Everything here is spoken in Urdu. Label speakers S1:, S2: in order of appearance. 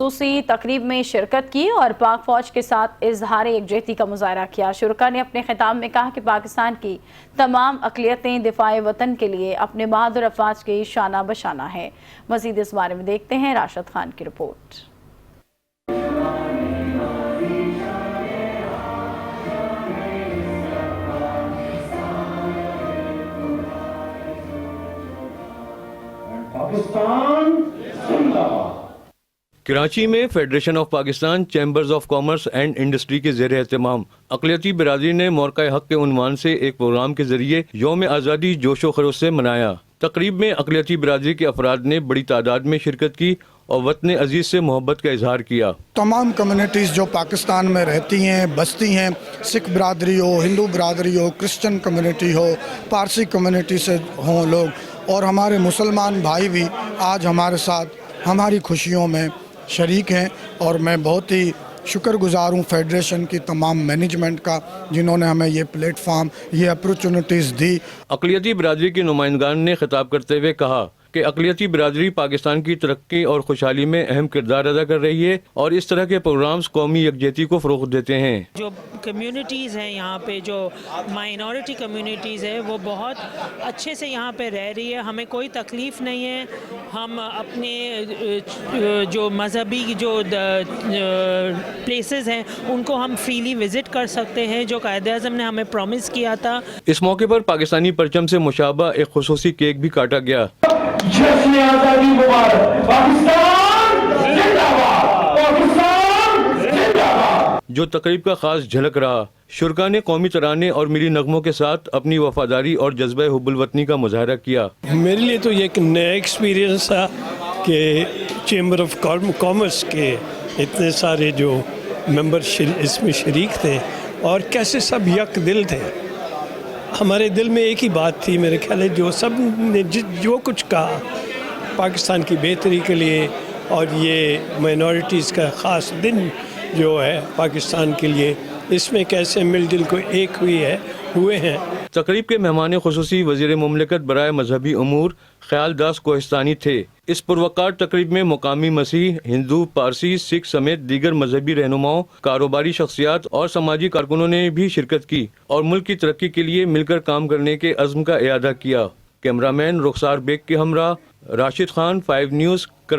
S1: خصوصی تقریب میں شرکت کی اور پاک فوج کے ساتھ اظہار یکجہتی کا مظاہرہ کیا۔ شرکاء نے اپنے خطاب میں کہا کہ پاکستان کی تمام اقلیتیں دفاع وطن کے لیے اپنے بہادر افواج کی شانہ بشانہ ہیں۔ مزید اس بارے میں دیکھتے ہیں راشد خان کی رپورٹ۔
S2: کراچی میں federation of Pakistan chambers of commerce and industry کے زیر اہتمام اقلیتی برادری نے مورقہ حق کے عنوان سے ایک پروگرام کے ذریعے یوم آزادی جوش و خروش سے منایا۔ تقریب میں اقلیتی برادری کے افراد نے بڑی تعداد میں شرکت کی اور وطن عزیز سے محبت کا اظہار کیا۔
S3: تمام کمیونٹیز جو پاکستان میں رہتی ہیں بستی ہیں، سکھ برادری ہو، ہندو برادری ہو، کرسچن کمیونٹی ہو، پارسی کمیونٹی سے ہوں لوگ، اور ہمارے مسلمان بھائی بھی آج ہمارے ساتھ ہماری خوشیوں میں شریک ہیں، اور میں بہت ہی شکر گزار ہوں فیڈریشن کی تمام مینجمنٹ کا، جنہوں نے ہمیں یہ پلیٹ فارم، یہ اپرچونٹیز دی۔
S2: اقلیتی برادری کے نمائندگان نے خطاب کرتے ہوئے کہا کہ اقلیتی برادری پاکستان کی ترقی اور خوشحالی میں اہم کردار ادا کر رہی ہے اور اس طرح کے پروگرامز قومی یکجہتی کو فروغ دیتے ہیں۔
S4: جو کمیونٹیز ہیں یہاں پہ، جو مائنورٹی کمیونٹیز ہے، وہ بہت اچھے سے یہاں پہ رہ رہی ہے، ہمیں کوئی تکلیف نہیں ہے۔ ہم اپنے جو مذہبی جو پلیسز ہیں ان کو ہم فریلی وزٹ کر سکتے ہیں، جو قائد اعظم نے ہمیں پرومس کیا تھا۔
S2: اس موقع پر پاکستانی پرچم سے مشابہ ایک خصوصی کیک بھی کاٹا گیا۔
S5: جشن آزادی مبارک، پاکستان زندہ باد، پاکستان زندہ باد۔
S2: جو تقریب کا خاص جھلک رہا، شرکاء نے قومی ترانے اور ملی نغموں کے ساتھ اپنی وفاداری اور جذبہ حب الوطنی کا مظاہرہ کیا۔
S6: میرے لیے تو یہ ایک نیا ایکسپیرینس تھا کہ چیمبر آف کامرس کے اتنے سارے جو ممبر اس میں شریک تھے اور کیسے سب یک دل تھے۔ ہمارے دل میں ایک ہی بات تھی، میرے خیال ہے، جو سب نے جو کچھ کہا پاکستان کی بہتری کے لیے، اور یہ مائنورٹیز کا خاص دن جو ہے پاکستان کے لیے، اس میں کیسے مل جل کو ایک ہوئے ہیں۔
S2: تقریب کے مہمان خصوصی وزیر مملکت برائے مذہبی امور خیال داس کوہستانی تھے۔ اس پروقار تقریب میں مقامی مسیح، ہندو، پارسی، سکھ سمیت دیگر مذہبی رہنماؤں، کاروباری شخصیات اور سماجی کارکنوں نے بھی شرکت کی اور ملک کی ترقی کے لیے مل کر کام کرنے کے عزم کا اعادہ کیا۔ کیمرہ مین رخسار بیگ کے ہمراہ راشد خان، 5 نیوز، کراچی۔